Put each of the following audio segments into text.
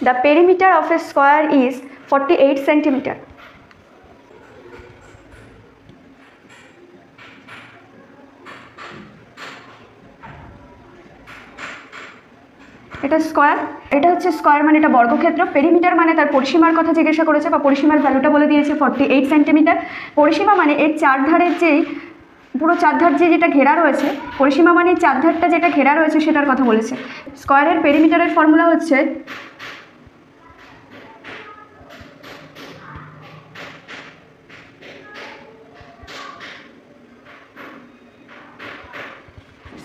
The perimeter of A square is 48 centimetre. এটা square, এটা হচ্ছে স্কোয়ার মানে এটা বর্গক্ষেত্র। পেরিমিটার মানে তার পরিসীমার কথা জিজ্ঞাসা করেছে বা পরিসীমার ভ্যালুটা বলে দিয়েছে 48 সেন্টিমিটার। পরিসীমা মানে এর চারধারের যেই পুরো চারধার যেটা ঘেরা রয়েছে, পরিসীমা মানে চারধারটা যেটা ঘেরা রয়েছে সেটার কথা বলেছে। স্কোয়ারের পেরিমিটারের ফর্মুলা হচ্ছে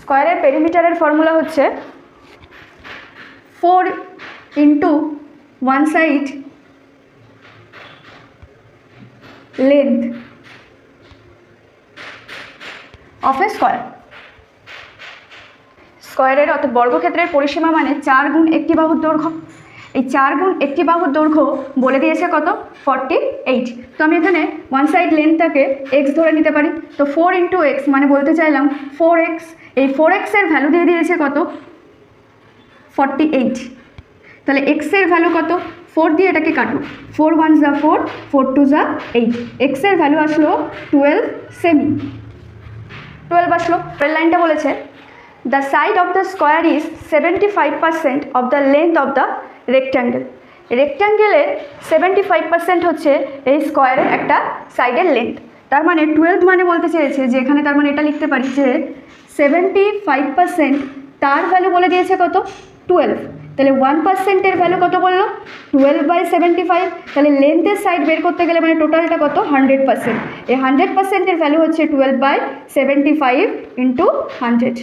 স্কোয়ারের পেরিমিটারের ফর্মুলা হচ্ছে 4 into 1 side length of a square। স্কোয়ারের অর্থাৎ বর্গক্ষেত্রের পরিসীমা মানে 4 গুণ একটি বাহুর দৈর্ঘ্য। এই 4 গুণ একটি বাহুর দৈর্ঘ্য বলে দিয়েছে কত? 48। তো আমি এখানে 1 সাইড লেন্থটাকে x ধরে নিতে পারি। তো 4 into x মানে বলতে চাইলাম 4x। এই 4x এর ভ্যালু দিয়ে দিয়েছে কত? 48। তাহলে x এর ভ্যালু কত? 4 দিয়ে এটাকে কাটো, 4 1 যা 4, 4 2 যা 8। x এর ভ্যালু আসলো 12 সেমি, 12 আসলো। পরের লাইনটা বলেছে the side of the square is 75% of the length of the rectangle. রেক্ট্যাঙ্গেলের 75% হচ্ছে এই স্কোয়ারের একটা সাইডের লেন্থ। তার মানে 12 মানে বলতে চেয়েছে যে এখানে, তার মানে এটা লিখতে পারি যে 75% তার ভ্যালু বলে দিয়েছে কত? 12। তাহলে 1%-এর ভ্যালু কত বললো? 12/75। তাহলে লেন্থের সাইড বের করতে গেলে মানে টোটালটা কত? 100%। এই 100%-এর ভ্যালু হচ্ছে 12/75 ইন্টু 100।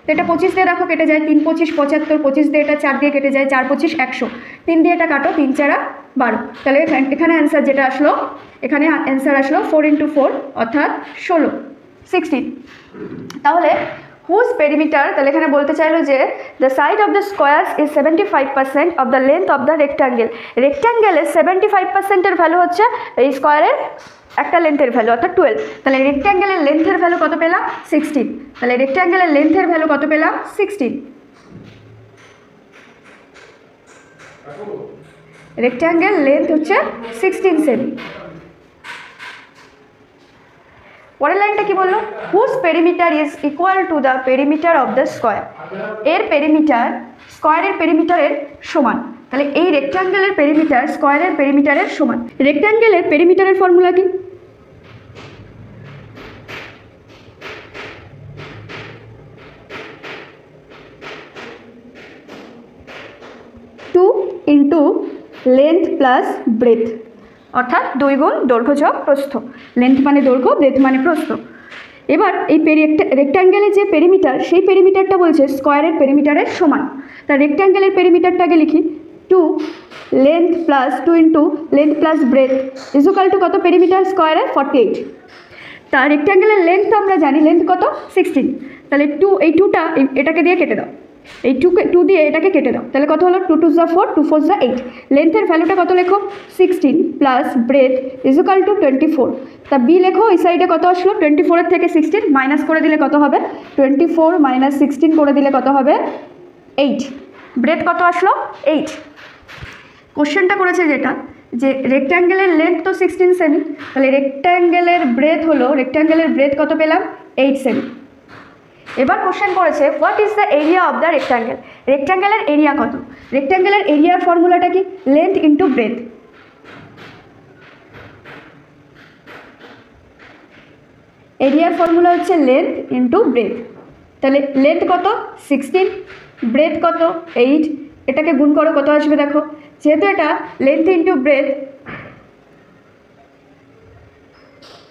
তো এটা 25 দিয়ে রাখো, কেটে যায় 3 25 75, 25 দিয়ে এটা 4 দিয়ে কেটে যায় 4 25 100, 3 দিয়ে এটা কাটো 3 4 12। তাহলে এখানে অ্যান্সার যেটা আসলো, এখানে অ্যান্সার আসলো 4 into 4 অর্থাৎ 16, 16। তাহলে হুজ পেরিমিটার, তাহলে এখানে বলতে চাইলো যে the side of the squares is 75% of the length of the rectangle. রেক্ট্যাঙ্গেলের 75%-এর ভ্যালু হচ্ছে এই স্কোয়ারের একটা লেন্থের ভ্যালু অর্থাৎ 12। তাহলে রেক্ট্যাঙ্গেলের লেন্থের ভ্যালু কত পেলাম? 16। তাহলে রেক্ট্যাঙ্গেলের লেন্থের ভ্যালু কত পেলাম? 16। রেক্ট্যাঙ্গেল লেন্থ হচ্ছে 16 সেমি। পরের লাইনটা কি বললো? Whose perimeter is equal to the perimeter of the square. এর পেরিমিটার স্কোয়ারের পেরিমিটারের সমান। তাহলে এই রেক্ট্যাঙ্গেলের পেরিমিটার স্কোয়ারের পেরিমিটারের সমান। রেক্ট্যাঙ্গেলের পেরিমিটারের ফর্মুলা কি? Two into length plus breadth, অর্থাৎ 2 গুণ দৈর্ঘ্য যোগ প্রস্থ। লেন্থ মানে দৈর্ঘ্য, ব্রেথ মানে প্রস্থ। এবার এই রেক্ট্যাঙ্গেলের যে পেরিমিটার, সেই পেরিমিটারটা বলছে স্কোয়ারের পেরিমিটারের সমান। তা রেক্ট্যাঙ্গেলের পেরিমিটারটাকে লিখি 2 length plus 2 into length plus breadth is equal to কত? পেরিমিটার স্কোয়ারের 48। তা রেক্ট্যাঙ্গেলের লেন্থ তো আমরা জানি, লেন্থ কত? 16। তাহলে 2, এই 2টা এটাকে দিয়ে কেটে দাও, এই 2 দিয়ে এটাকে কেটে দাও। তাহলে কত হলো? 2 2 যা 4, 2 4 যা 8। লেন্থের ভ্যালুটা কত লেখো? 16 plus breadth is equal to 24। তা বি লেখো, এই সাইডে কত আসলো? 24-এর থেকে 16 মাইনাস করে দিলে কত হবে? 24 মাইনাস 16 করে দিলে কত হবে? 8। ব্রেথ কত আসলো? 8। কোশ্চেনটা করেছে যেটা, যে রেক্ট্যাঙ্গেলের লেন্থ তো 16 সেমি, তাহলে রেক্ট্যাঙ্গেলের ব্রেথ হলো, রেক্ট্যাঙ্গেলের ব্রেথ কত পেলাম? 8 সেমি। এবার কোশ্চেন করেছে what is the area of the rectangle. রেক্ট্যাঙ্গেলের এরিয়া কত? রেক্ট্যাঙ্গেলের এরিয়ার ফর্মুলাটা কি? Length into breadth. এরিয়ার ফর্মুলা হচ্ছে লেন্থ ইন্টু ব্রেথ। তাহলে লেন্থ কত? 16, ব্রেথ কত? 8। এটাকে গুণ করো, কত আসবে দেখো। যেহেতু এটা length into breadth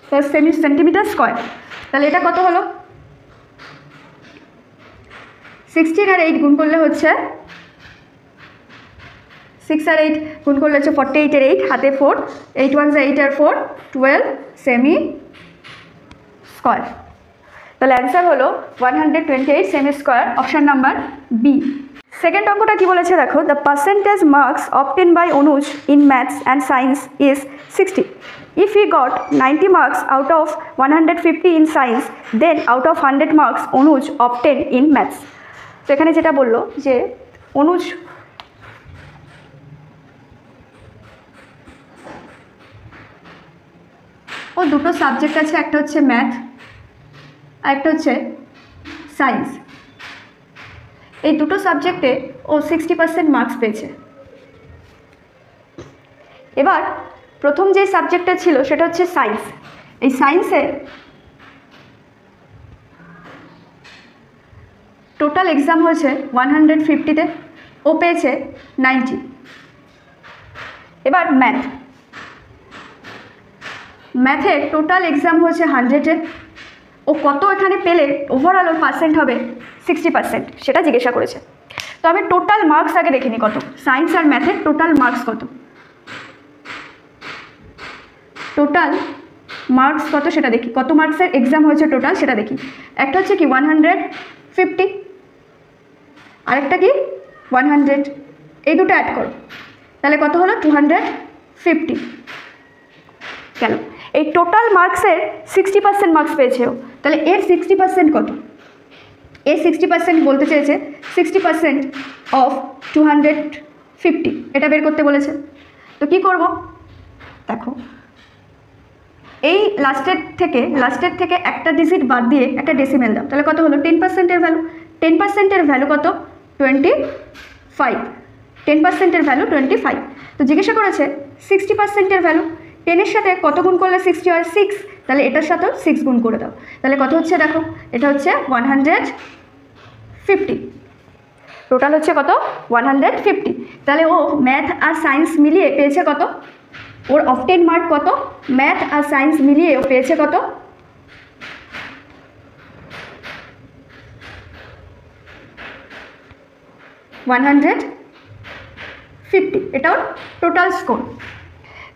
plus centimetre square, তাহলে এটা কত হলো? 16 আর 8 গুণ করলে হচ্ছে 6 আর 8 গুণ করলে হচ্ছে 48 এর 8, হাতে 4, 8 1 যা 8 আর 4 12 সেমি স্কোয়ার। তাহলে অ্যান্সার হলো 128 সেমি square, option number B. Second অঙ্কটা কি বলেছে দেখো, the percentage marks obtain by Anuj in maths and science is 60. If he got 90 marks out of 150 in science, then out of 100 marks Anuj obtained in maths. তো এখানে যেটা বললো যে অনুজ ও দুটো সাবজেক্ট আছে, একটা হচ্ছে ম্যাথ আর একটা হচ্ছে সায়েন্স। এই দুটো সাবজেক্টে ও 60% মার্কস পেয়েছে। এবার প্রথম যে সাবজেক্টটা ছিল সেটা হচ্ছে সায়েন্স। এই সায়েন্সে টোটাল এক্সাম হয়েছে 150-তে, ও পেয়েছে 90। এবার ম্যাথে টোটাল এক্সাম হয়েছে 100-এ, ও কত এখানে পেলে ওভারঅল ওর পার্সেন্ট হবে 60%, সেটা জিজ্ঞাসা করেছে। তো আমি টোটাল মার্কস আগে দেখে নিই কত, সায়েন্স আর ম্যাথের টোটাল মার্কস কত। টোটাল মার্কস কত সেটা দেখি, কত মার্কসের এক্সাম হয়েছে টোটাল সেটা দেখি। একটা হচ্ছে কি 150, আরেকটা কি 100, এই দুটো অ্যাড করো, তাহলে কত হলো 250। কেন এই টোটাল মার্কসের 60% মার্কস পেয়েছে ও, তাহলে এর 60% কত? এর 60% বলতে চেয়েছে 60% অফ 250, এটা বের করতে বলেছে। তো কি করব, দেখো এই লাস্টের থেকে একটা ডিজিট বাদ দিয়ে একটা ডেসিমেল দাও, তাহলে কত হলো 10%-এর ভ্যালু। 10%-এর ভ্যালু কত 25, 10%-এর ভ্যালু 25। তো জিজ্ঞাসা করেছে 60%-এর ভ্যালু, 10-এর সাথে কত গুণ করলে 60 হয় 6, তাহলে এটার সাথেও 6 গুণ করে দাও, তাহলে কত হচ্ছে দেখো, এটা হচ্ছে 150। টোটাল হচ্ছে কত 150। তাহলে ও ম্যাথ আর সায়েন্স মিলিয়ে পেয়েছে কত, ওর অফটেন মার্ক কত, ম্যাথ আর সায়েন্স মিলিয়ে ও পেয়েছে কত 150, এটা ওর টোটাল স্কোর।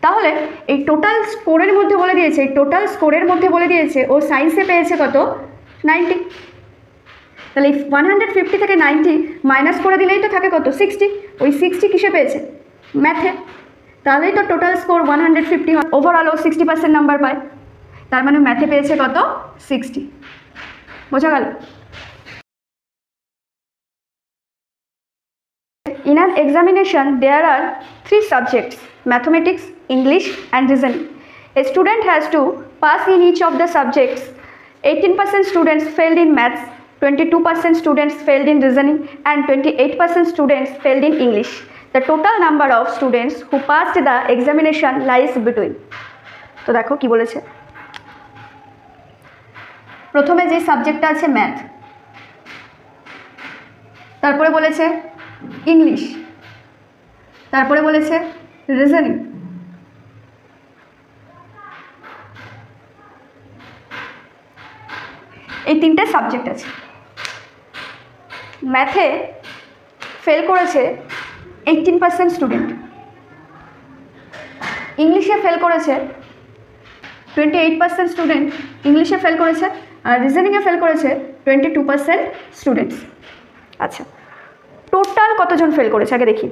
তাহলে এই টোটাল স্কোরের মধ্যে বলে দিয়েছে ও সায়েন্সে পেয়েছে কত 90। তাহলে এই 150 থেকে 90 মাইনাস করে দিলেই তো থাকে কত 60, ওই 60 কিসে পেয়েছে, ম্যাথে। তাহলেই তো টোটাল স্কোর 150 হয়, ওভারঅল ও 60% নাম্বার পায়, তার মানে ম্যাথে পেয়েছে কত 60। বোঝা গেল? In an examination, there are 3 subjects: mathematics, English, and reasoning. A student has to pass in each of the subjects. 18% students failed in maths, 22% students failed in reasoning, and 28% students failed in English. The total number of students who passed the examination lies between. তো দেখো কি বলেছে, প্রথমে যে সাবজেক্টটা আছে math, তারপরে বলেছে ইংলিশ, তারপরে বলেছে রিজনিং, এই 3টে সাবজেক্ট আছে। ম্যাথে ফেল করেছে 18% স্টুডেন্ট, ইংলিশে ফেল করেছে 28% স্টুডেন্ট, ইংলিশে ফেল করেছে, আর রিজনিংয়ে ফেল করেছে 22% স্টুডেন্টস। আচ্ছা, টোটাল কতজন ফেল করেছে আগে দেখি,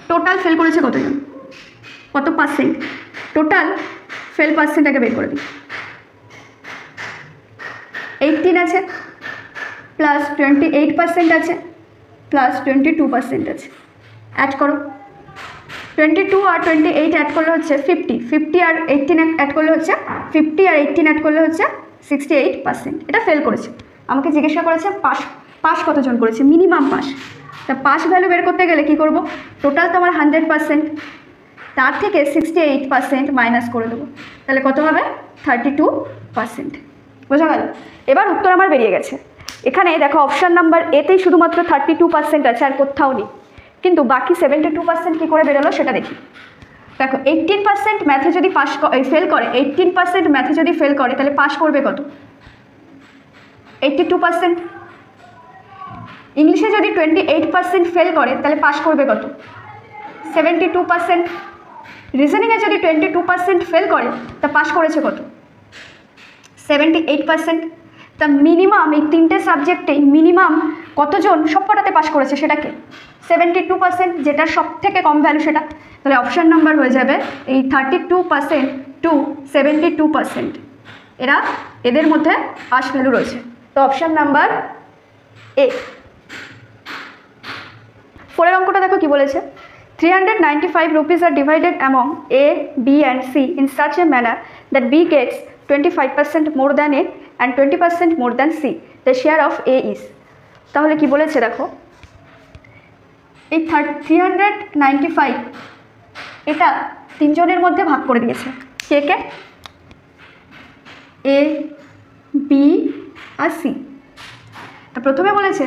টোটাল ফেল করেছে কতজন, কত পার্সেন্ট, টোটাল ফেল পার্সেন্ট আগে বের করে দিই। 18 আছে প্লাস 28% আছে প্লাস 22% আছে, অ্যাড করো। 22 আর 28 অ্যাড করলে হচ্ছে 50 আর 18 অ্যাড করলে হচ্ছে 50 আর 18 অ্যাড করলে হচ্ছে 68%। এটা ফেল করেছে। আমাকে জিজ্ঞাসা করেছে পাস কতজন করেছে, মিনিমাম পাস। তা পাস ভ্যালু বের করতে গেলে কী করব, টোটাল তো আমার 100%, তার থেকে 68% মাইনাস করে দেবো, তাহলে কত হবে 32%। বোঝা গেল? এবার উত্তর আমার বেরিয়ে গেছে। এখানে দেখো অপশান নাম্বার এতেই শুধুমাত্র 32% আছে, আর কোথাও নেই, কিন্তু বাকি 72% কী করে বেরোলো সেটা দেখি। দেখো 18% ম্যাথে যদি ফেল করে, 18% ম্যাথে যদি ফেল করে তাহলে পাস করবে কত, 82%। ইংলিশে যদি 28% ফেল করে তাহলে পাস করবে কত, 72%। রিজনিংয়ে যদি 22% ফেল করে তা পাস করেছে কত, 78%। তা মিনিমাম এই 3টে সাবজেক্টেই মিনিমাম কতজন সবকটাতে পাস করেছে সেটাকে 72%, যেটা সব থেকে কম ভ্যালু সেটা। তাহলে অপশান নাম্বার হয়ে যাবে এই 32% টু 72%, এদের মধ্যে পাস ভ্যালু রয়েছে। তো অপশান নাম্বার এ। 4 অঙ্কটা দেখো কি বলেছে, 395 rupees are divided among A, B and C in such a manner that B gets 25% more than A and 20% more than C. The share of A is. তাহলে কি বলেছে দেখো, এই 395 এটা তিনজনের মধ্যে ভাগ করে দিয়েছে। কে কে? A, B R C। তো প্রথমে বলেছে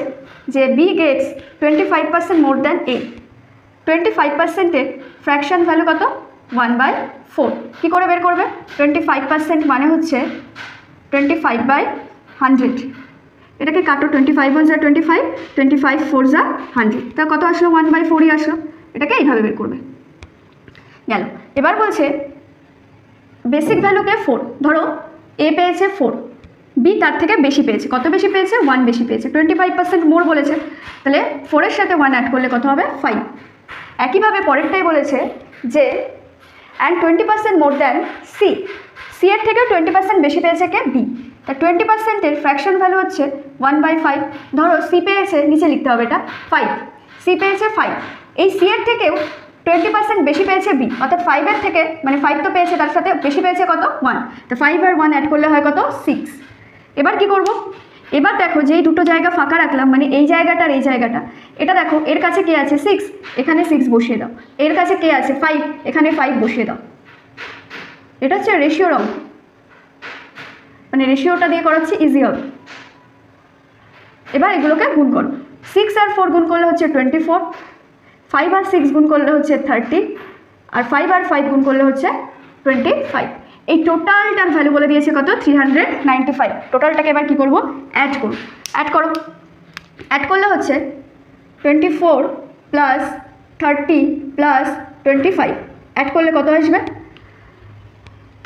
যে B gets 25% more than A। 25%-এর ফ্র্যাকশন ভ্যালু কত? 1/4। কী করে বের করবে? 25% মানে হচ্ছে 25/100। এটাকে কাটো, 25 1 যা 25, 25 4 যা 100, তা কত আসলো? 1/4ই আসলো। এটাকে এইভাবে বের করবে। গেল। এবার বলছে বেসিক ভ্যালুকে 4, ধরো এ পেয়েছে 4, বি তার থেকে বেশি পেয়েছে। কত বেশি পেয়েছে? 1 বেশি পেয়েছে। 25% মোর বলেছে, তাহলে 4-এর সাথে 1 অ্যাড করলে কত হবে? 5। একইভাবে পরেরটাই বলেছে যে and 20% more than C. C এর থেকেও 20% বেশি পেয়েছে কে? বি। তা 20%-এর ফ্র্যাকশন ভ্যালু হচ্ছে 1/5। ধরো সি পেয়েছে, নিচে লিখতে হবে এটা 5, সি পেয়েছে 5। এই সি এর থেকেও 20% বেশি পেয়েছে বি, অর্থাৎ 5-এর থেকে, মানে 5 তো পেয়েছে, তার সাথে বেশি পেয়েছে কত? 1। তো 5 আর 1 অ্যাড করলে হয় কত? 6। এবার কি করব? এবার দেখো যেই দুটো জায়গা ফাঁকা রাখলাম, মানে এই জায়গাটা আর এই জায়গাটা, এটা দেখো এর কাছে কে আছে? 6, এখানে 6 বসিয়ে দাও। এর কাছে কে আছে? 5, এখানে 5 বসিয়ে দাও। এটা হচ্ছে রেশিওর অঙ্ক, মানে রেশিওটা দিয়ে করাচ্ছি, ইজি হবে। এবার এগুলোকে গুণ করো। 6 আর 4 গুণ করলে হচ্ছে 24, 5 আর 6 গুণ করলে হচ্ছে 30, আর 5 আর 5 গুণ করলে হচ্ছে 25। এই টোটালটার ভ্যালু বলে দিয়েছে কত? 395। টোটালটাকে এবার কী করবো? অ্যাড করো। অ্যাড করো। অ্যাড করলে হচ্ছে 24 প্লাস 30 প্লাস 25। অ্যাড করলে কত আসবে?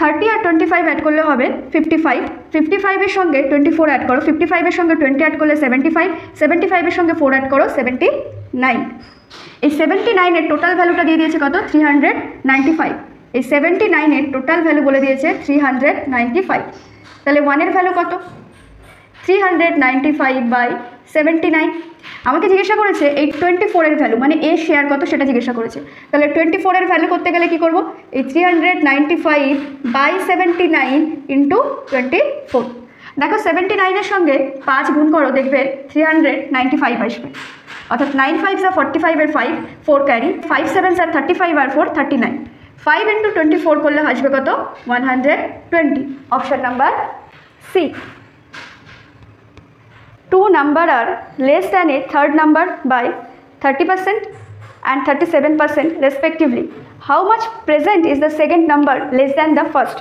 30 আর 25 অ্যাড করলে হবে 55। 55-এর সঙ্গে 24 অ্যাড করো। 55-এর সঙ্গে 20 অ্যাড করলে 75। 75-এর সঙ্গে 4 অ্যাড করো 79। এই 79-এর টোটাল ভ্যালুটা দিয়ে দিয়েছে কত? 395। এই 79-এর টোটাল ভ্যালু বলে দিয়েছে 395। তাহলে 1-এর ভ্যালু কত? 395/79। আমাকে জিজ্ঞাসা করেছে এই 24-এর ভ্যালু, মানে এ শেয়ার কত সেটা জিজ্ঞাসা করেছে। তাহলে 24-এর ভ্যালু করতে গেলে কী করবো? এই 395/79 ইন্টু 24। দেখো 79-এর সঙ্গে 5 গুণ করো, দেখবে 395 আসবে। অর্থাৎ 9 5 যা 45-এর 5, 4 ক্যারি, 5 7 যা 35 আর 4 39। 5 ইন্টু 24 করলে আসবে কত? 120। Option number C. 2 number are less than a third number by 30% and 37% respectively. How much present is the second number less than the first?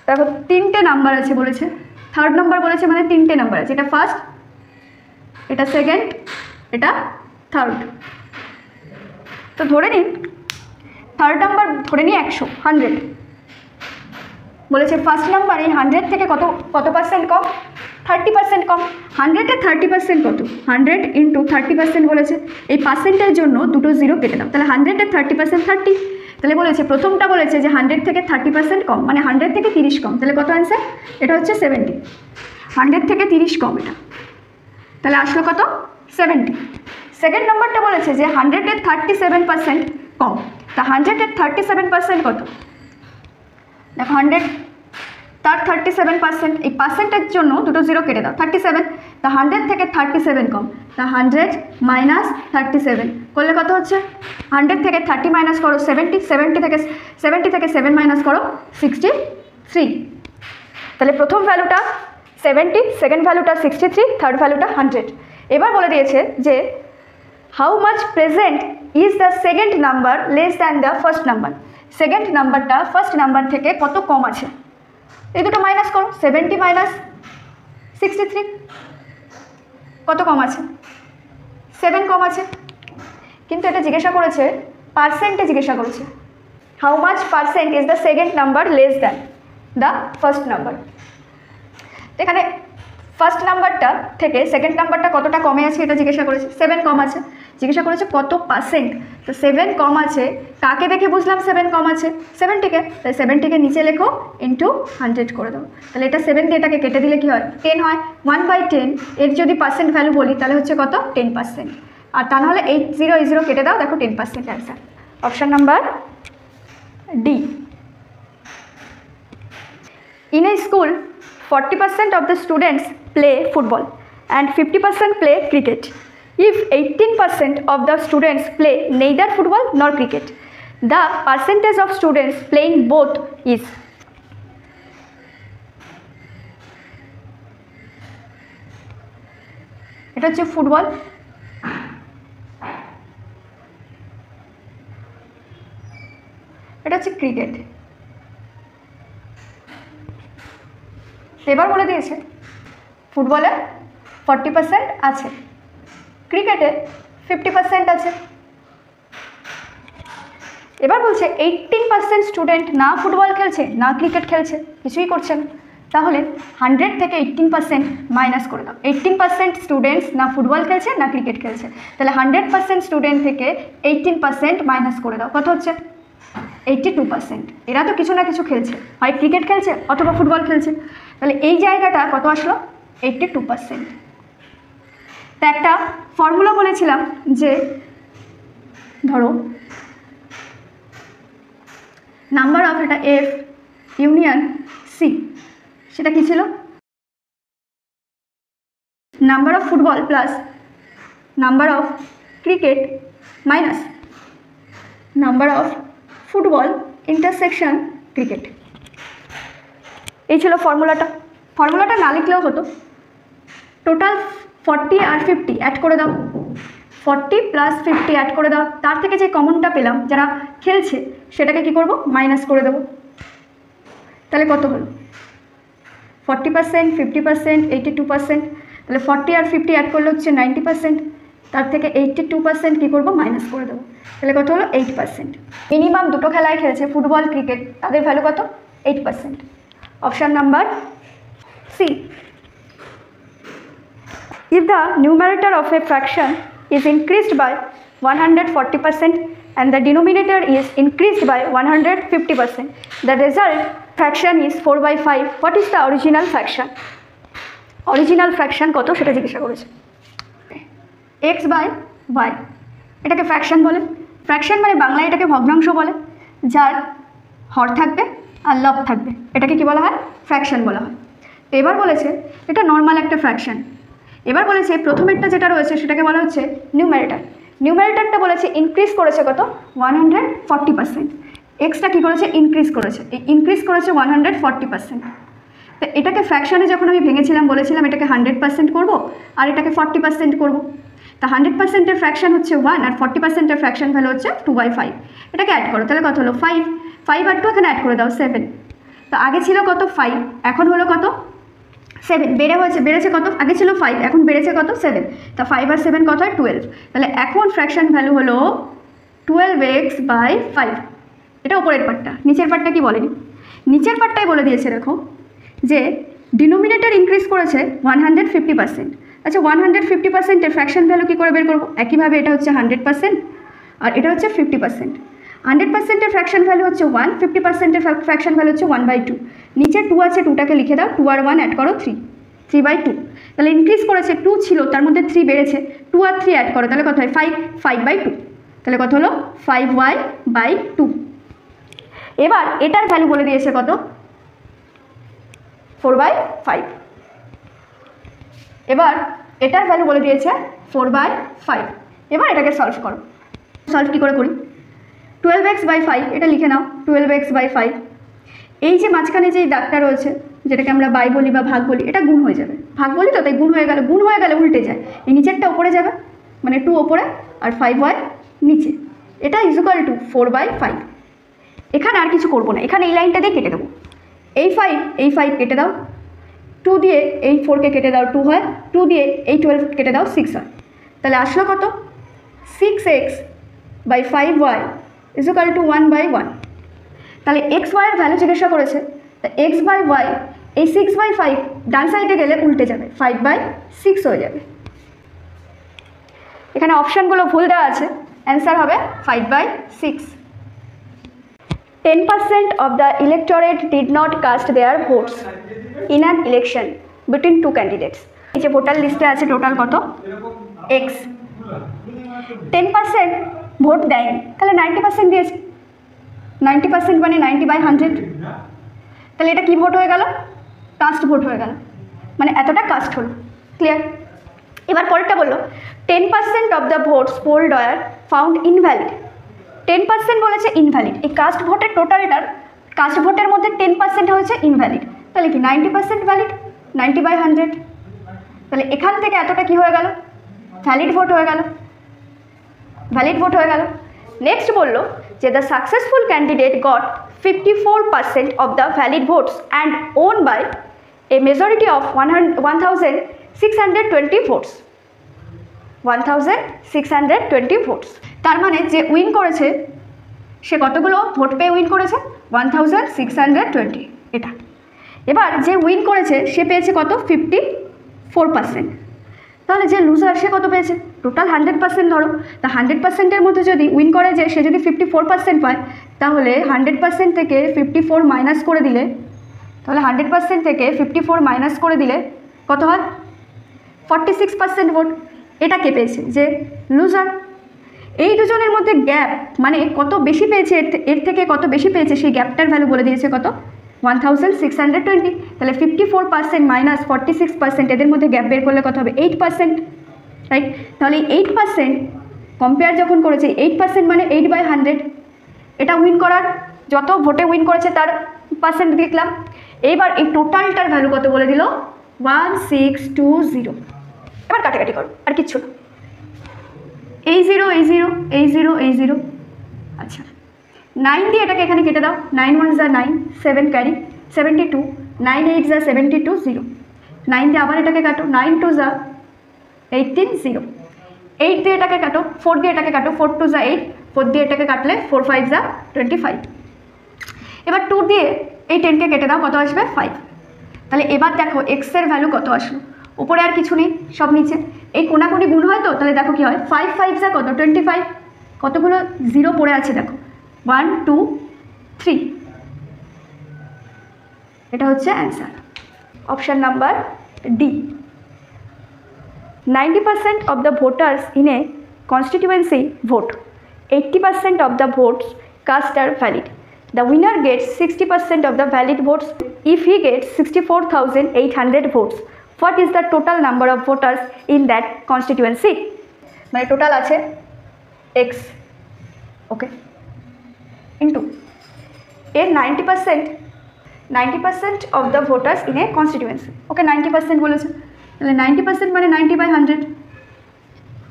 দেখো 3টে নাম্বার আছে বলেছে, থার্ড নাম্বার বলেছে, মানে 3টে নাম্বার আছে। এটা ফার্স্ট, এটা সেকেন্ড, এটা থার্ড। তো ধরে নিন থার্ড নাম্বার ধরে নিই 100 বলেছে। ফার্স্ট নাম্বার এই 100 থেকে কত পার্সেন্ট কম? 30% কম। 100-এর 30% কত? 100 ইন্টু 30% বলেছে। এই পার্সেন্টের জন্য দুটো জিরো কেটে দাও, তাহলে 100-এর 30% 30। তাহলে বলেছে প্রথমটা বলেছে যে 100 থেকে 30% কম, মানে 100 থেকে 30 কম। তাহলে কত অ্যান্সার? এটা হচ্ছে 70। 100 থেকে 30 কম এটা, তাহলে আসলো কত? 70। সেকেন্ড নাম্বারটা বলেছে যে 100-এর 37% কম। তা 100-এর 37% কত? দেখো 100 তার 37%, এই পার্সেন্টের জন্য দুটো জিরো কেটে দাও, 37। তা 100 থেকে 37 কম, তা 100 মাইনাস 37 করলে কত হচ্ছে? 100 থেকে 30 মাইনাস করো 70, 70 থেকে 7 মাইনাস করো 63। তাহলে প্রথম ভ্যালুটা 70, সেকেন্ড ভ্যালুটা 63, থার্ড ভ্যালুটা 100। এবার বলে দিয়েছে যে how much present is the second number less than the first number. Second নাম্বারটা ফার্স্ট নাম্বার থেকে কত কম আছে? এই দুটো মাইনাস করো। 70 মাইনাস 63 কত কম আছে? 7 কম আছে। কিন্তু এটা জিজ্ঞাসা করেছে পার্সেন্টে, জিজ্ঞাসা করেছে how much percent is the second number less than the first number. এখানে ফার্স্ট নাম্বারটা থেকে সেকেন্ড নাম্বারটা কতটা কমে আছে এটা জিজ্ঞাসা করেছে। 7 কম আছে। জিজ্ঞাসা করেছে কত পার্সেন্ট, তো 7 কম আছে। কাকে দেখে বুঝলাম 7 কম আছে? 70-কে। তাই 70-কে নিচে লেখো ইন্টু 100 করে দাও। তাহলে এটা 7 দিয়ে এটাকে কেটে দিলে কী হয়? 10 হয়। 1/10 এর যদি পার্সেন্ট ভ্যালু বলি তাহলে হচ্ছে কত? 10%। আর তা নাহলে 8 0 কেটে দাও, দেখো 10% answer. Option number D. In a school, 40% of the students play football and 50% play cricket. If 18% of the students play neither football nor cricket, the percentage of students playing both is. এটা হচ্ছে football, এটা হচ্ছে cricket. এবার বলে দিয়েছে ফুটবলে 40% আছে, ক্রিকেটে 50% আছে। এবার বলছে 18% স্টুডেন্ট না ফুটবল খেলছে না ক্রিকেট খেলছে, কিছুই করছে না, তাহলে 100 থেকে 18% মাইনাস করে দাও। 18% স্টুডেন্টস না ফুটবল খেলছে না ক্রিকেট খেলছে, তাহলে 100% স্টুডেন্ট থেকে 18% মাইনাস করে দাও, কত হচ্ছে 82%। এরা তো কিছু না কিছু খেলছে, হয় ক্রিকেট খেলছে অথবা ফুটবল খেলছে, তাহলে এই জায়গাটা কত আসলো 82%। তা একটা ফর্মুলা বলেছিলাম যে ধরো নাম্বার অফ এটা এফ ইউনিয়ন সি, সেটা কি ছিল number of football plus number of cricket minus number of football intersection cricket. এই ছিল ফর্মুলাটা। ফর্মুলাটা না লিখলেও হতো, টোটাল 40 আর 50 অ্যাড করে দাও, 40 + 50 অ্যাড করে দাও, তার থেকে যে কমনটা পেলাম যারা খেলছে সেটাকে কি করব মাইনাস করে দেবো, তাহলে কত হলো 40%, 50%, 82%, তাহলে 40 আর 50 অ্যাড করলে হচ্ছে 90%, তার থেকে 82% কী করবো মাইনাস করে দেবো, তাহলে কত হলো 8%। মিনিমাম দুটো খেলায় খেলছে ফুটবল ক্রিকেট, তাদের ভ্যালু কত 8%। Option number C. If the numerator of a fraction is increased by 140% and the denominator is increased by 150%, the result fraction is 4/5. What is the original fraction? Original fraction কত সেটা জিজ্ঞাসা করেছে। x/y এটাকে fraction বলে। Fraction মানে বাংলায় এটাকে ভগ্নাংশ বলে, যার হর থাকবে আর লব থাকবে, এটাকে কি বলা হয় ফ্র্যাকশন বলা হয়। তো এবার বলেছে এটা নর্মাল একটা ফ্র্যাকশন। এবার বলেছে প্রথমেরটা যেটা রয়েছে সেটাকে বলা হচ্ছে নিউমারেটার। নিউমারেটারটা বলেছে ইনক্রিজ করেছে কত 140%, এক্সটা কী করেছে ইনক্রিজ করেছে, এই ইনক্রিজ করেছে 140%। তো এটাকে ফ্র্যাকশনে যখন আমি ভেঙেছিলাম বলেছিলাম এটাকে 100% করব আর এটাকে 40% করব। তা 100%-এর ফ্র্যাকশন হচ্ছে 1 আর 40%-এর ফ্র্যাকশন ভ্যালু হচ্ছে 2/5। এটাকে অ্যাড করো, তাহলে কত হলো 5 আর 2 এখানে অ্যাড করে দাও 7। তো আগে ছিল কত 5, এখন হলো কত 7, বেড়েছে কত, আগে ছিল 5 এখন বেড়েছে কত 7, তা 5 আর 7 কত হয় 12। তাহলে এখন ফ্র্যাকশন ভ্যালু হলো 12x/5। এটা উপরের পার্টটা, নিচের পার্টটা কি বলেনি, নিচের পার্টটাই বলে দিয়েছে দেখো যে ডিনোমিনেটর ইনক্রিজ করেছে 150%। আচ্ছা 150%-এর ফ্র্যাকশন ভ্যালু কী করে বের করবো, একইভাবে এটা হচ্ছে 100% আর এটা হচ্ছে 50%। 100%-এর ফ্র্যাকশন ভ্যালু হচ্ছে 1, 50%-এর ফ্র্যাকশন ভ্যালু হচ্ছে 1/2। নিচে 2 আছে, 2টাকে লিখে দাও, 2 আর 1 অ্যাড করো 3/2। তাহলে ইনক্রিজ করেছে 2 ছিল তার মধ্যে 3 বেড়েছে, 2 আর 3 অ্যাড করো, তাহলে কত হয় 5/2। তাহলে কত হলো 5y/2। এবার এটার ভ্যালু বলে দিয়েছে কত 4/5। এবার এটার ভ্যালু বলে দিয়েছে 4/5। এবার এটাকে সলভ করো। সলভ কী করে করি, 12x/5 এটা লিখে নাও, 12x/5। এই যে মাঝখানে যেই দাগটা রয়েছে যেটাকে আমরা বাই বলি বা ভাগ বলি, এটা গুণ হয়ে যাবে, ভাগ বলি তো তাই গুণ হয়ে গেলে উল্টে যায়, এই নিচেরটা উপরে যাবে মানে 2 ওপরে আর 5y নিচে, এটা ইজুকাল টু 4/5। এখানে আর কিছু করবো না, এখানে এই লাইনটা দিয়ে কেটে দেবো, এই 5 কেটে দাও, 2 দিয়ে এই 4কে কেটে দাও 2 হয়, 2 দিয়ে এই 12 কেটে দাও 6 হয়। তাহলে আসলো কত 6x/5y ইজুকাল টু 1/1। তাহলে xy এর ভ্যালু জিজ্ঞাসা করেছে, তা x/y এই 6/5 ডান সাইডে গেলে উল্টে যাবে, 5/6 হয়ে যাবে। এখানে অপশানগুলো ভুল দেওয়া আছে, অ্যান্সার হবে 5/6। 10% of the electorate did not cast their votes in an election between two candidates. এই যে ভোটার লিস্টে আছে টোটাল কত x, 10% ভোট দেয়নি, তাহলে 90% দিয়েছে। 90% মানে 90/100, তাহলে এটা কি ভোট হয়ে গেল? কাস্ট ভোট হয়ে গেল, মানে এতটা কাস্ট হলো। ক্লিয়ার? এবার পরেরটা বললো 10% of the votes polled were found invalid. 10% বলেছে ইনভ্যালিড, এই কাস্ট ভোটের টোটালটার কাস্ট ভোটের মধ্যে 10% হয়েছে ইনভ্যালিড, তাহলে কি 90% ভ্যালিড, 90/100, তাহলে এখান থেকে এতটা কি হয়ে গেল? ভ্যালিড ভোট হয়ে গেল, ভ্যালিড ভোট হয়ে গেল। নেক্সট বললো যে the successful candidate got 54% of the valid votes and won by a majority of 1620 votes. 1620 votes, তার মানে যে উইন করেছে সে কতগুলো ভোট পেয়ে উইন করেছে? 1620, এটা। এবার যে উইন করেছে সে পেয়েছে কত? 54%। তাহলে যে লুজার সে কত পেয়েছে? টোটাল 100% ধরো, তা 100%-এর মধ্যে যদি উইন করে যে সে যদি 54% পায়, তাহলে 100% থেকে 54 মাইনাস করে দিলে, তাহলে 100% থেকে 54 মাইনাস করে দিলে কত হয়? 46% ভোট। এটা কে পেয়েছে? যে লুজার। এই দুজনের মধ্যে গ্যাপ, মানে কত বেশি পেয়েছে, এর থেকে কত বেশি পেয়েছে সেই গ্যাপটার ভ্যালু বলে দিয়েছে কত? 1620। তাহলে 54% মাইনাস 46%, এদের মধ্যে গ্যাপ বের করলে কত হবে? 8%, রাইট? তাহলে 8% কম্পেয়ার যখন করেছে, 8% মানে 8/100, এটা উইন করার যত ভোটে উইন করেছে তার পার্সেন্ট দেখলাম। এইবার এই টোটালটার ভ্যালু কত বলে দিল? 1620। এবার কাটাকাটি করো, আর কিচ্ছু না। এই 0 এই 0 এই 0 এই 0, আচ্ছা 9 দিয়ে এটাকে এখানে কেটে দাও। 9 1 যা 9, 7 ক্যারি 72, 9 8 যা 72, 0। 9 দিয়ে আবার এটাকে কাটো, 9 2 যা 18, 0। 8 দিয়ে এটাকে কাটো, 4 দিয়ে এটাকে কাটো, 4 2 যা 8, 4 দিয়ে এটাকে কাটলে 4 5 যা 25। এবার 2 দিয়ে এই 10কে কেটে দাও, কত আসবে? 5। তাহলে এবার দেখো এক্সের ভ্যালু কত আসলো। উপরে আর কিছু নেই, সব নিচে। এই কোনাকুনি গুণ হয় তো, তাহলে দেখো কি হয়? 5 5 যা কত? 25। কতগুলো 0 পড়ে আছে দেখো, 1 2 3। এটা হচ্ছে answer, option number D. 90% of the voters in a constituency vote. 80% of the votes cast are valid. The winner gets 60% of the valid votes if he gets 64,800 votes. What is the total number of voters in that constituency? মানে total আছে x, ওকে, into এর 90% of the voters in a constituency, ওকে 90% বলেছে, তাহলে 90% মানে 90/100,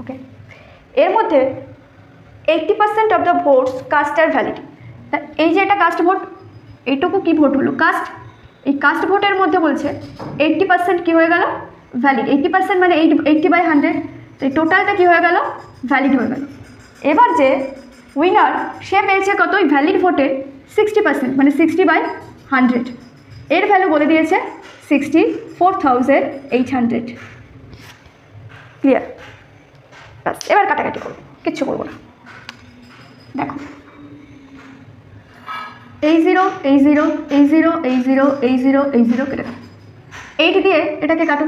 ওকে। এর মধ্যে 80% of the votes cast are valid. তা এই যে এটা কাস্ট ভোট, এইটুকু কি ভোট হলো? কাস্ট। এই কাস্ট ভোটের মধ্যে বলছে 80% কী হয়ে গেল? ভ্যালিড। 80% মানে 80/100, তো এই টোটালটা কী হয়ে গেল? ভ্যালিড হয়ে গেল। এবার যে উইনার সে পেয়েছে কত? ওই ভ্যালিড ভোটে 60%, মানে 60/100, এর ভ্যালু বলে দিয়েছে 64,800। ক্লিয়ার? বাস, এবার কাটাকাটি করবো, কিচ্ছু করবো না। দেখো এই 0 এই 0 এই 0 এই 0 এই 0 এই 0 কেটে দাও। 8 দিয়ে এটাকে কাটো,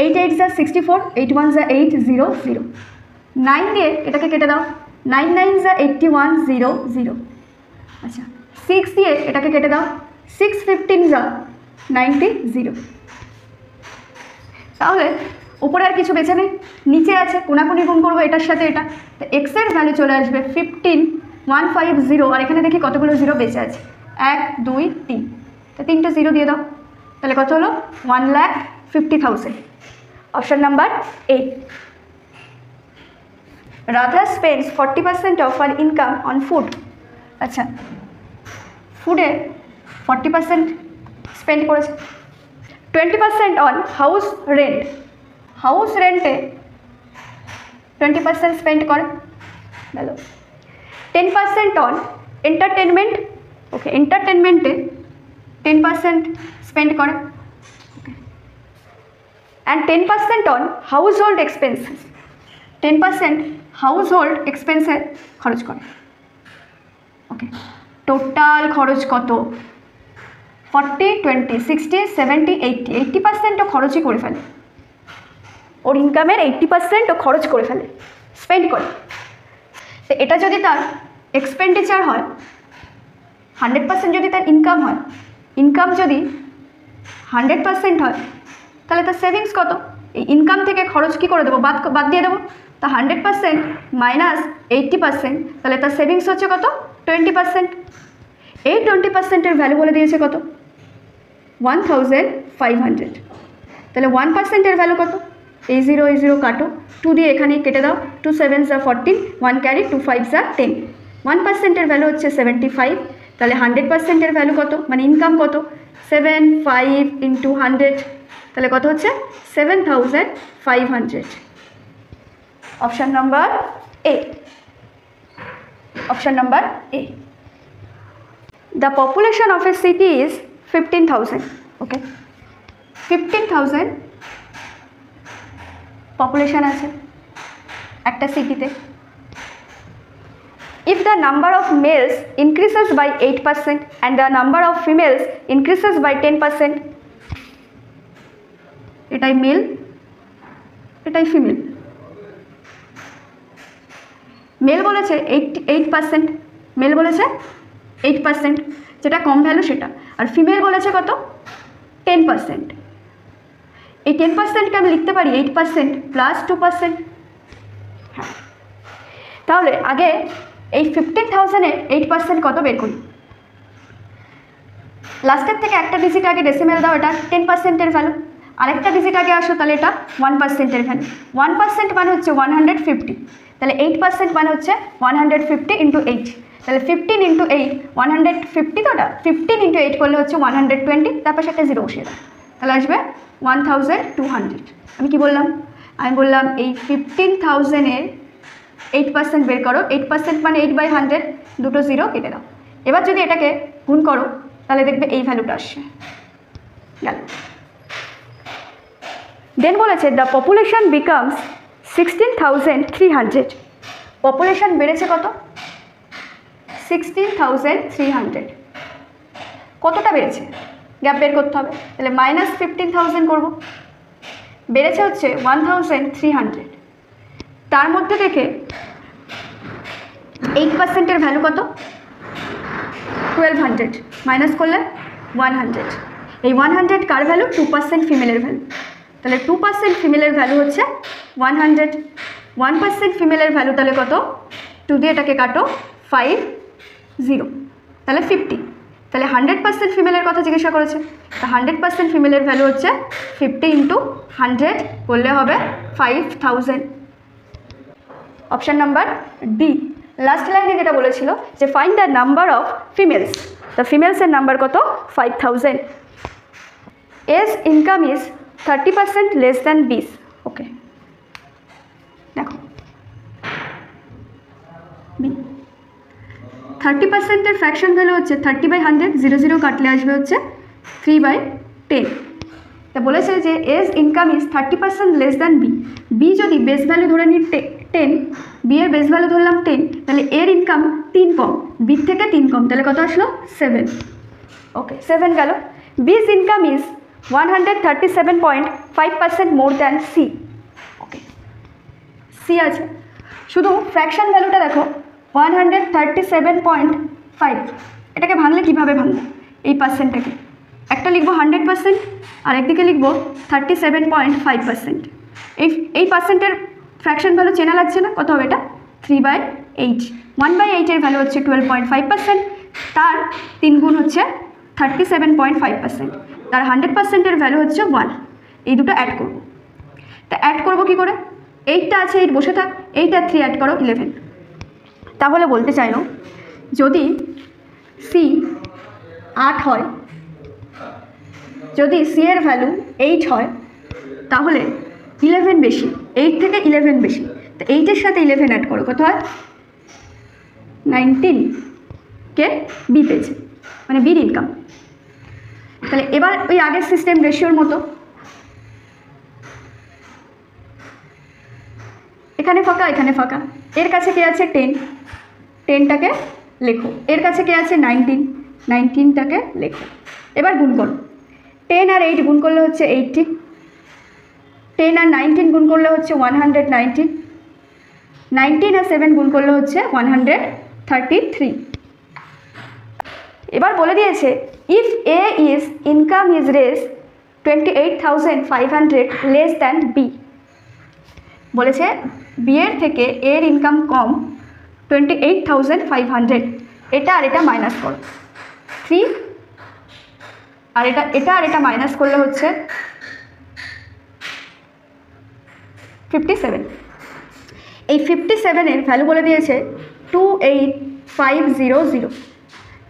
8 8 যা 64, 8 1 যা 8, 0 0। 9 দিয়ে এটাকে কেটে দাও, 9 9 যা 81, 0 0। আচ্ছা 6 দিয়ে এটাকে কেটে দাও, 6 15 যা 90, 0। তাহলে উপরে আর কিছু বেছে নেই, নিচে আছে কোনাকুনি গুণ করবো এটার সাথে এটা, তো এক্সের ভ্যালু চলে আসবে 15,150। আর এখানে দেখি কতগুলো 0 বেঁচে আছে, 1 2 3, তো 3টে 0 দিয়ে দাও, তাহলে কত হলো? 1,50,000। Option number A. Radha spends 40% of her income on food. আচ্ছা, ফুডে 40% স্পেন্ড করেছে। 20% অন হাউস রেন্ট, হাউস রেন্টে 20% স্পেন্ড করে গেল। 10% অন এন্টারটেনমেন্ট, ওকে, এন্টারটেনমেন্টে 10% স্পেন্ড করে, okay. And 10% on household expenses, 10% household এক্সপেন্সে খরচ করে, ওকে। টোটাল খরচ কত? 40 20 60 70 80, 80%ও খরচই করে ফেলে, ওর ইনকামের 80% ও খরচ করে ফেলে। স্পেন্ড করে। তো এটা যদি তার এক্সপেন্ডিচার হয়, 100% যদি তার ইনকাম হয়, ইনকাম যদি 100% হয়, তাহলে তার সেভিংস কত? এই ইনকাম থেকে খরচ কী করে দেবো? বাদ দিয়ে দেবো। তা 100% মাইনাস 80%, তাহলে তার সেভিংস হচ্ছে কত? 20%। এই 20%-এর ভ্যালু বলে দিয়েছে কত? 1500। তাহলে 1%-এর ভ্যালু কত? এই 0 কাটো, 2 দিয়ে এখানেই কেটে দাও, 2 7s are 14, 1 carry, 2 5s are 10। 1%-এর ভ্যালু হচ্ছে 75। তাহলে 100%-এর ভ্যালু কত, মানে ইনকাম কত? 75 × 100, তাহলে কত হচ্ছে? 7500। Option number A. Option number A. The population of a city is 15,000. Okay, 15,000 population আছে একটা সিটিতে। If the number of males increases by 8% and the number of females increases by 10%, এটাই মেল, এটাই ফিমেল। মেল বলেছে 8%, mail বলেছে 8%, যেটা কম value সেটা। আর female বলেছে কত? 10%। এই 10%কে আমি লিখতে পারি 8% প্লাস 2%। হ্যাঁ, তাহলে আগে এই 15,000-এর 8% কত বের করি। লাস্টের থেকে একটা ডিজিট আগে ডেসিমেল দাও, এটা 10%-এর ভ্যালু। আরেকটা ডিজিট আগে আসো, তাহলে এটা 1%-এর ভ্যালু। 1% মানে হচ্ছে 150, তাহলে 8% মানে হচ্ছে 150 × 8, তাহলে 15 × 8, 150 তো ওটা 15 × 8 করলে হচ্ছে 120, তারপর সেটা 0 বসিয়ে দাও, তাহলে আসবে 1200। আমি কি বললাম? আমি বললাম এই 15,000-এর 8% বের করো। 8% মানে 8/100, দুটো 0 কেটে দাও। এবার যদি এটাকে গুণ করো, তাহলে দেখবে এই ভ্যালুটা আসছে। গেল। দেন বলেছে দ্য পপুলেশন বিকামস 16,300। পপুলেশন বেড়েছে কত? 16,300। কতটা বেড়েছে? গ্যাপ বের করতে হবে, তাহলে মাইনাস 15,000 করবো। বেড়েছে হচ্ছে 1,300। তার মধ্যে থেকে 8%-এর ভ্যালু কত? 1200। মাইনাস করলে 100। এই 100 কার ভ্যালু? 2% ফিমেলের ভ্যালু। তাহলে 2% ফিমেলের ভ্যালু হচ্ছে 100। 1% ফিমেলের ভ্যালু তাহলে কত? 2 দিয়ে এটাকে কাটো, 5 0, তাহলে 50। তাহলে 100% ফিমেলের কথা জিজ্ঞাসা করেছে, তা 100% ফিমেলের ভ্যালু হচ্ছে 50 × 100 করলে হবে 5000। Option number D. লাস্ট লাইনে যেটা বলেছিল যে find the number of females, the ফিমেলসের নাম্বার কত? 5000। A's income is 30% less than B's. Okay, দেখো বি 30%-এর ফ্র্যাকশন ভ্যালু হচ্ছে 30/100, 0 কাটলে আসবে হচ্ছে 3/10। তা বলেছে যে A's income is 30% less than B. B যদি বেস ভ্যালু ধরে নিই 10, বি এর বেস ভ্যালু ধরলাম 10, তাহলে এর ইনকাম 3 কম, বির থেকে 3 কম, তাহলে কত আসলো? 7। ওকে, 7 গেল। B's income is 137.5% more than C. Okay, C আছে, শুধু ফ্র্যাকশন ভ্যালুটা দেখো 137.5। এটাকে ভাঙলে কীভাবে ভাঙবো? এই পার্সেন্টটাকে একটা লিখবো 100% আর একদিকে লিখবো 37.5%। এই পার্সেন্টের ফ্র্যাকশন ভ্যালু চেনা লাগছে না? কত হবে এটা? 3/8। 1/8-এর ভ্যালু হচ্ছে 12.5%, তার 3 গুণ হচ্ছে 37.5%, তার 100%-এর ভ্যালু হচ্ছে 1। এই দুটো অ্যাড করবো। তা অ্যাড করবো কী করে? 8টা আছে, 8 বসে থাক, 8 আর 3 অ্যাড করো 11। তাহলে বলতে চাইলো যদি সি 8 হয়, যদি সি এর ভ্যালু 8 হয়, তাহলে 11 বেশি, 8 থেকে 11 বেশি। তো 8-এর সাথে 11 অ্যাড করো, কত হয়? 19কে বি পেয়েছে, মানে বির ইনকাম। তাহলে এবার ওই আগের সিস্টেম রেশিওর মতো, এখানে ফাঁকা, এখানে ফাঁকা। এর কাছে কে আছে? 10, 10টাকে লেখো। এর কাছে কে আছে? 19, 19টাকে লেখো। এবার গুণ করো, 10 আর 8 গুণ করলে হচ্ছে 80, 10 আর 19 গুণ করলে হচ্ছে 119, 19 আর 7 গুণ করলে হচ্ছে 133। এবার বলে দিয়েছে if A is income is রেস 28,500 লেস দ্যান বি। বলেছে বি এর থেকে এর ইনকাম কম 28,500, এটা আর এটা মাইনাস করো 3, আর এটা মাইনাস করলে হচ্ছে 57। এই 57-এর ভ্যালু বলে দিয়েছে 28500।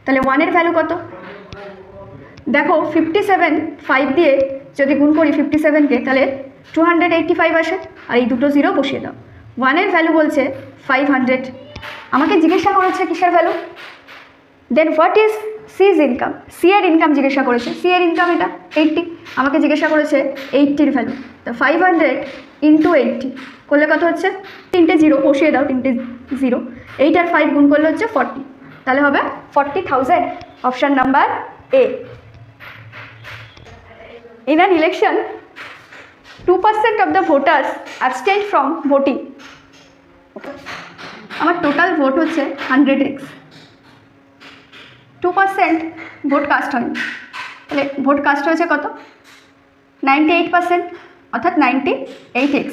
তাহলে 1-এর ভ্যালু কত? দেখো 57 5 দিয়ে যদি গুণ করি 57-কে তাহলে 285 আসে, আর এই দুটো জিরো বসিয়ে দাও। 1-এর ভ্যালু বলছে 500, আমাকে জিজ্ঞাসা করেছে কিসের value? Then what is C's income, C এর ইনকাম জিজ্ঞাসা করেছে, সি এর ইনকাম এটা 80, আমাকে জিজ্ঞাসা করেছে 80-র ভ্যালু। তো 500 ইন্টু 80 করলে কত হচ্ছে? 3টে জিরো বসিয়ে দাও, 3টে জিরো, 8 আর 5 গুণ করলে হচ্ছে 40, তাহলে হবে 40,000। Option number A. In an election 2% of the voters abstained from voting। আমার টোটাল ভোট হচ্ছে 100x, 2% ভোট কাস্ট হয়নি, তাহলে ভোট কাস্ট হয়েছে কত? 98%, অর্থাৎ 98x।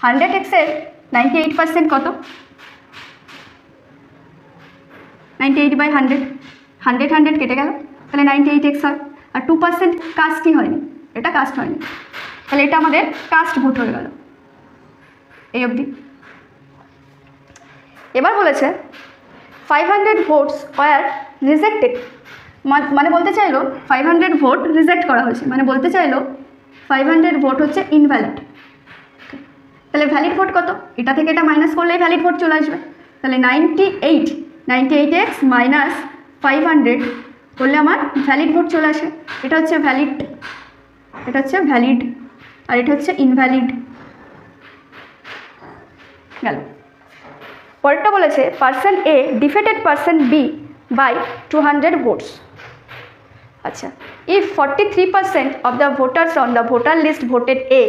100xের 98% কত? 98/100, 100 কেটে গেল, তাহলে 98x হয়। আর 2% কাস্টই হয়নি, এটা কাস্ট হয়নি, তাহলে এটা আমাদের কাস্ট ভোট হয়ে গেল এই অবধি। এবার বলেছে 500 ভোটস ওয়ার রিজেক্টেড, মানে বলতে চাইলো 500 ভোট রিজেক্ট করা হয়েছে, মানে বলতে চাইলো 500 ভোট হচ্ছে ইনভ্যালিড। তাহলে ভ্যালিড ভোট কত? এটা থেকে এটা মাইনাস করলেই ভ্যালিড ভোট চলে আসবে, তাহলে 98x মাইনাস 500 করলে আমার ভ্যালিড ভোট চলে আসে। এটা হচ্ছে ভ্যালিড, এটা হচ্ছে ভ্যালিড, আর এটা হচ্ছে ইনভ্যালিড গেল। পরেরটা বলেছে person A defeated person B by 200 votes. আচ্ছা, if 43% of the voters on the voter list voted A,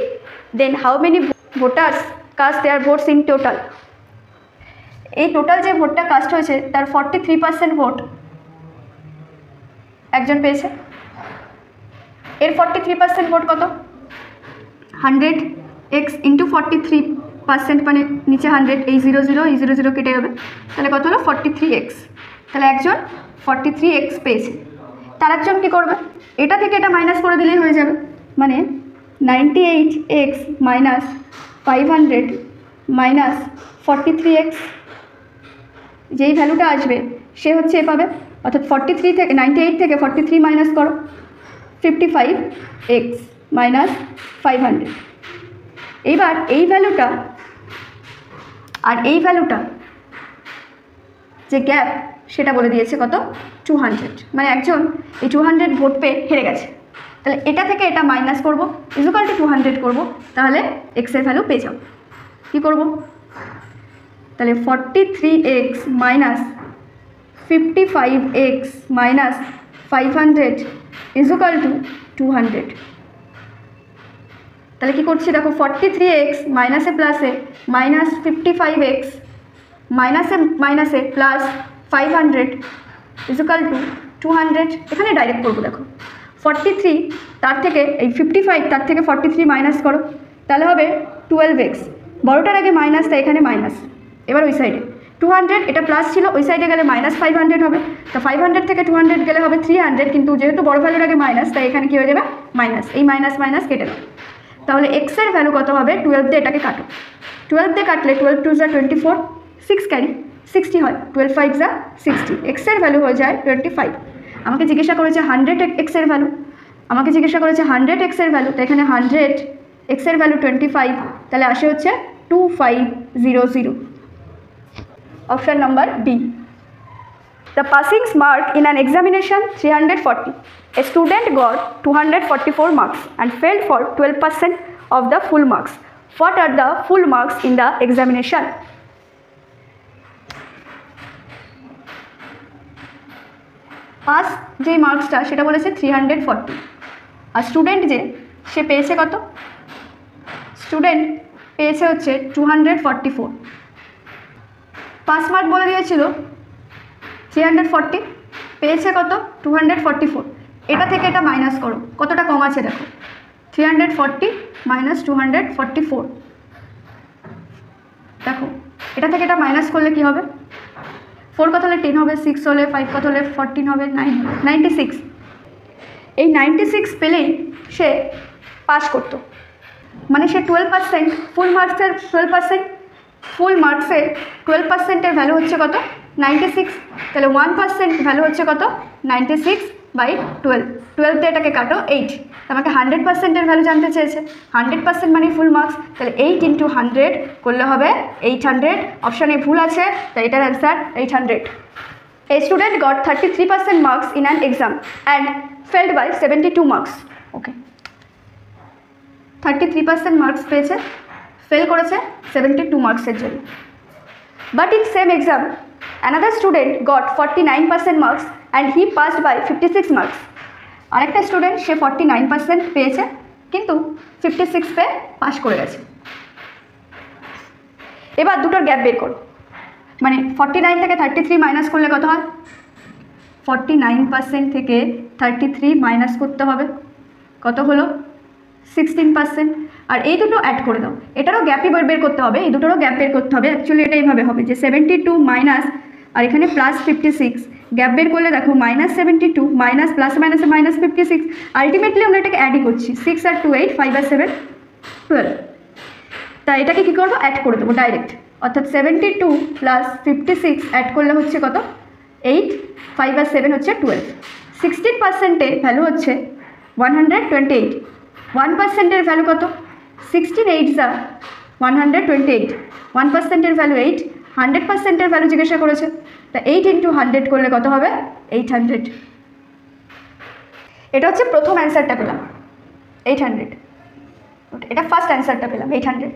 then how many voters cast their votes in total. এই টোটাল যে ভোটটা কাস্ট হয়েছে তার 43% ভোট একজন পেয়েছে। এর 43% ভোট কত? 100x ইন্টু 43%, মানে নিচে 100, এই 00 এই 00 কেটে যাবে, তাহলে কত হলো? 43x। তাহলে একজন 43x পেয়েছে, তার একজন কী করবে? এটা থেকে এটা মাইনাস করে দিলেই হয়ে যাবে, মানে 98x মাইনাস 500 মাইনাস 43x, যেই ভ্যালুটা আসবে সে হচ্ছে এ পাবে, অর্থাৎ 43 থেকে 98 থেকে 43 মাইনাস করো, 55x মাইনাস 500। এইবার এই ভ্যালুটা আর এই ভ্যালুটা যে গ্যাপ সেটা বলে দিয়েছে কত? 200, মানে একজন এই 200 ভোট পেয়ে হেরে গেছে, তাহলে এটা থেকে এটা মাইনাস করবো, ইকুয়াল টু 200 করবো, তাহলে এক্সের ভ্যালু পেয়ে যাবো। কী করবো? তাহলে 43x minus 55x minus 500 equal to 200। তাহলে কী করছি দেখো, 43x মাইনাসে প্লাসে মাইনাস 55x মাইনাসে মাইনাসে প্লাস 500 ইকুয়াল টু 200। এখানে ডাইরেক্ট করবো, দেখো 43 তার থেকে এই 55 তার থেকে 43 মাইনাস করো, তাহলে হবে 12x, বড়টার আগে মাইনাস, তাই এখানে মাইনাস। এবার ওই সাইডে 200, এটা প্লাস ছিল, ওই সাইডে গেলে মাইনাস 500 হবে, তো 500 থেকে 200 গেলে হবে 300, কিন্তু যেহেতু বড় ভ্যালুর আগে মাইনাস, তাই এখানে কী হয়ে যাবে? মাইনাস, এই মাইনাস মাইনাস কেটে দাও। তাহলে এক্সের ভ্যালু কত হবে? 12 দিয়ে এটাকে কাটো, 12 দিয়ে কাটলে 12 2 যা 24, 6 ক্যারি 60 হয়, 12 5 যা 60, এক্সের ভ্যালু হয়ে যায় 25। আমাকে জিজ্ঞাসা করেছে 100xের ভ্যালু, আমাকে জিজ্ঞাসা করেছে 100xের ভ্যালু, তো এখানে 100xের ভ্যালু 25, তাহলে আসে হচ্ছে 2500। Option number B. The passing mark in an examination 340. A student got 244 marks and failed for 12% of the full marks. What are the full marks in the examination? Pass যে মার্কসটা সেটা বলেছে 340, আর student যে সে পেয়েছে কত? Student পেয়েছে হচ্ছে 244। Pass mark বলে দিয়েছিল 340, পেয়েছে কত 244। এটা থেকে এটা মাইনাস করো, কতটা কম আছে দেখো, 340 মাইনাস 244। দেখো এটা থেকে এটা মাইনাস করলে কি হবে, 4 কত হলে 10 হবে, 6 হলে 5 কত হলে 14 হবে, 96। এই 96 পেলেই সে পাস করতো, মানে সে 12%, ফুল মার্কসের 12%, ফুল মার্কসের 12%-এর ভ্যালু হচ্ছে কত 96। তাহলে 1% ভ্যালু হচ্ছে কত 96/12, 12 দিয়ে এটাকে কাটো 8, আমাকে 100%-এর ভ্যালু জানতে চেয়েছে, 100% মানে ফুল মার্কস, তাহলে 8 × 100 করলে হবে 800। অপশানে ভুল আছে, তাই এটার answer 800। A student got 33% marks in an exam and failed by 72 marks. Okay, 33% marks পেয়েছে, ফেল করেছে 72 মার্কসের জন্য। But in same exam, another student got 49% marks and he passed by 56 marks. আরেকটা স্টুডেন্ট সে 49% পেয়েছে কিন্তু 56 পেয়ে পাস করে গেছে। এবার দুটোর গ্যাপ বের করো, মানে 49 থেকে 33 মাইনাস করলে কত হয়, 49% থেকে 33 মাইনাস করতে হবে, কত হলো 16%। আর এই দুটো অ্যাড করে দাও, এটারও গ্যাপই বের করতে হবে, এই দুটোরও গ্যাপ বের করতে হবে। অ্যাকচুয়ালি এটা এইভাবে হবে যে 72 মাইনাস আর এখানে প্লাস 56, গ্যাপ বের করলে দেখো -72 মাইনাস প্লাস মাইনাসে -56, আলটিমেটলি আমরা এটাকে অ্যাডই করছি, 6 আর 2 8, 5 আর 7 12। তাই এটাকে কী করবো, অ্যাড করে দেবো ডাইরেক্ট, অর্থাৎ 72 প্লাস 56 অ্যাড করলে হচ্ছে কত 8, 5 আর 7 হচ্ছে 12। 16%-এর ভ্যালু হচ্ছে 128, 1%-এর ভ্যালু কত 16 8 যা 128, 1%-এর ভ্যালু 8, 100%-এর ভ্যালু জিজ্ঞাসা করেছে, তা 8 × 100 করলে কত হবে 800। এটা হচ্ছে প্রথম অ্যান্সারটা পেলাম 800, এটা ফার্স্ট অ্যান্সারটা পেলাম 800।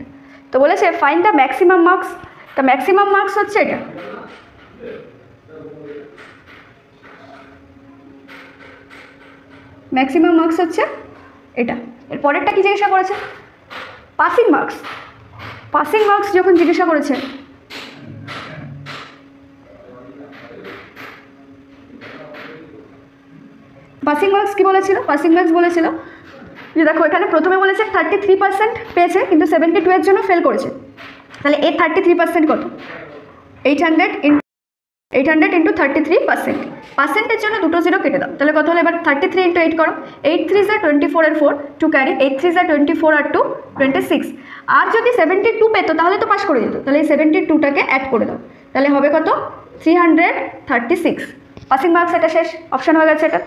তো বলেছে ফাইন্ড দ্য ম্যাক্সিমাম মার্কস, তা ম্যাক্সিমাম মার্কস হচ্ছে এটা, ম্যাক্সিমাম মার্কস হচ্ছে এটা। এর পরেরটা কি জিজ্ঞাসা করেছে, পাসিং মার্কস। পাসিং মার্কস যখন জিজ্ঞাসা করেছে, পাসিং মার্কস কী বলেছিল, পাসিং মার্কস বলেছিল যে দেখো এখানে প্রথমে বলেছে 33% পেয়েছে কিন্তু 72-এর জন্য ফেল করেছে, তাহলে এর 33% কত 800 × 33%, পার্সেন্টের জন্য দুটো জিরো কেটে দাও, তাহলে কত হলো, এবার 33 × 8 করো, 8 3 যা 24 আর 4 2 ক্যারি, 8 3 যা 24 আর 2 26। আর যদি 72 পেতো তাহলে তো পাস করে যেত, তাহলে এই 72টাকে অ্যাড করে দাও, তাহলে হবে কত 336। পাসিং মার্কস এটা শেষ, অপশান হয়ে গেছে এটা।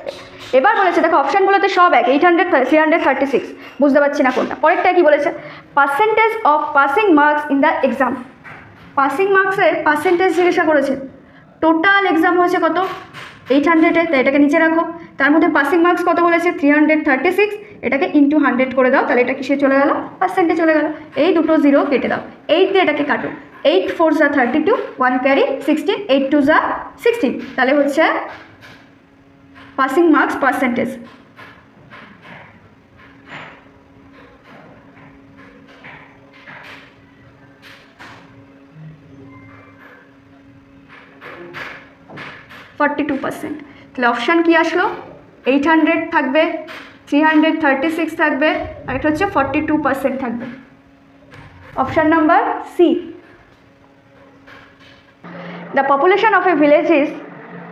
এবার বলেছে দেখো অপশানগুলোতে সব এক, 800 336, বুঝতে পারছি না কোনটা। পরেরটা কি বলেছে, percentage of passing marks in the exam. Passing মার্কসের পার্সেন্টেজ জিজ্ঞাসা করেছে, টোটাল এক্সাম হয়েছে কত 800-এ, তাই এটাকে নিচে রাখো, তার মধ্যে পাসিং মার্কস কত বলেছে 336, এটাকে × 100 করে দাও, তাহলে এটা কিসে চলে গেল, পার্সেন্টে চলে গেল। এই দুটো জিরো কেটে দাও, 8 দিয়ে এটাকে কাটো, 8 4 যা 32, 1 ক্যারি 16, 8 2 যা 16, তাহলে হচ্ছে পাসিং মার্কস পার্সেন্টেজ। তাহলে অপশান কি আসলো, 800 থাকবে, 336 থাকবে, আর এটা হচ্ছে 42% থাকবে। Option number C. The population of a village is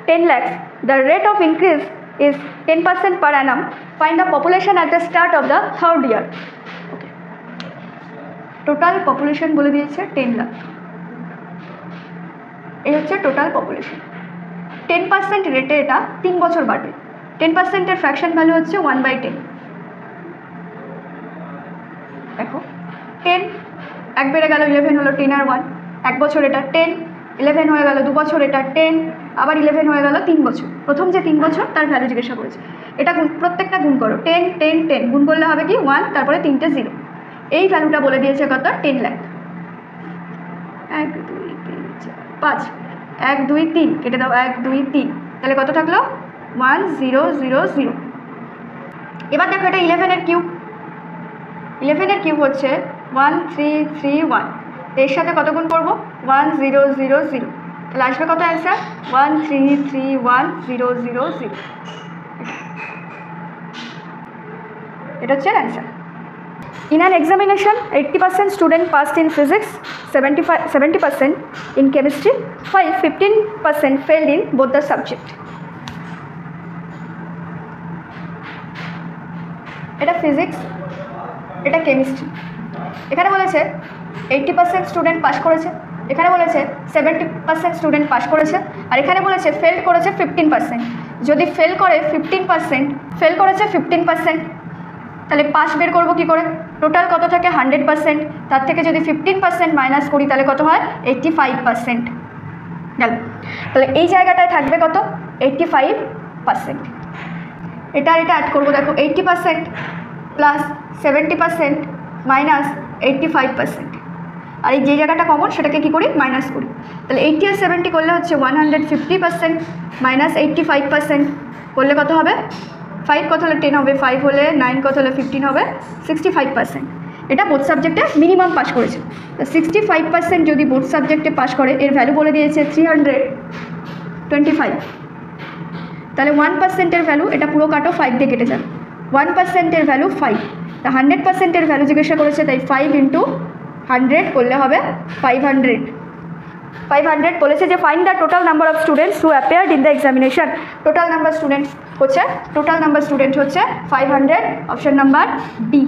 10 lakhs. The rate of increase is 10% per annum. Find the population at the start of the third year. Okay. Total population বলে দিয়েছে 10 লাখ, এই হচ্ছে টোটাল পপুলেশন। 10% রেটে এটা 3 বছর বাড়বে, 10%-এর fraction value হচ্ছে 1/10। দেখো 10 এক বেড়ে গেল, 11 হলো, 10 আর 1 1 বছর, এটা 10, 11 হয়ে গেল 2 বছর, এটা 10, আবার 11 হয়ে গেল 3 বছর। প্রথম যে 3 বছর তার ভ্যালু জিজ্ঞাসা করেছে, এটা প্রত্যেকটা গুণ করো, 10 10 10 গুণ করলে হবে কি 1, তারপরে 3টে 0, এই ভ্যালুটা বলে দিয়েছে কত 10 লাখ। 1 2 3 4 5, 1 2 3 কেটে দাও, 1 2 3, তাহলে কত থাকলো 1 0 0 0। এবার দেখো এটা 11-এর কিউব, 11-এর কিউব হচ্ছে 1 3 3 1, এর সাথে কত গুণ করবো 1 0 0 0, তাহলে আসবে কত অ্যান্সার 1331000। এটা হচ্ছে answer. In an examination, 80% student passed in physics, 70% in chemistry, while 15% failed in both the subject. এটা ফিজিক্স, এটা কেমিস্ট্রি। এখানে বলেছে 80% স্টুডেন্ট পাস করেছে, এখানে বলেছে 70% স্টুডেন্ট পাস করেছে, আর এখানে বলেছে ফেল করেছে 15%। যদি ফেল করে 15%, ফেল করেছে 15%, তাহলে পাস বের করবো কী করে? টোটাল কত থাকে 100%, তার থেকে যদি 15% মাইনাস করি তাহলে কত হয় 85% গেল। তাহলে এই জায়গাটায় থাকবে কত 85%। এটা আর এটা অ্যাড করবো, দেখো 80% প্লাস 70% মাইনাস 85%, আর এই যে জায়গাটা কমন সেটাকে কী করি মাইনাস করি। তাহলে 80 আর 70 করলে হচ্ছে 150% মাইনাস 85% করলে কত হবে 5 কত হলে 10 হবে, 5 হলে 9 কত হলে 15 হবে 65%। এটা বোথ সাবজেক্টে মিনিমাম পাস করেছে। তো 65% যদি বোথ সাবজেক্টে পাস করে, এর ভ্যালু বলে দিয়েছে 325। তাহলে 1%-এর ভ্যালু, এটা পুরো কাটো 5 দিয়ে কেটে যাবে, 1%-এর ভ্যালু 5, তা 100%-এর ভ্যালু জিজ্ঞাসা করেছে, তাই 5 × 100 করলে হবে 500। 500 বলেছে যে find the total number of students who appeared in the examination. Total number student হচ্ছে 500, অপশন নাম্বার ডি।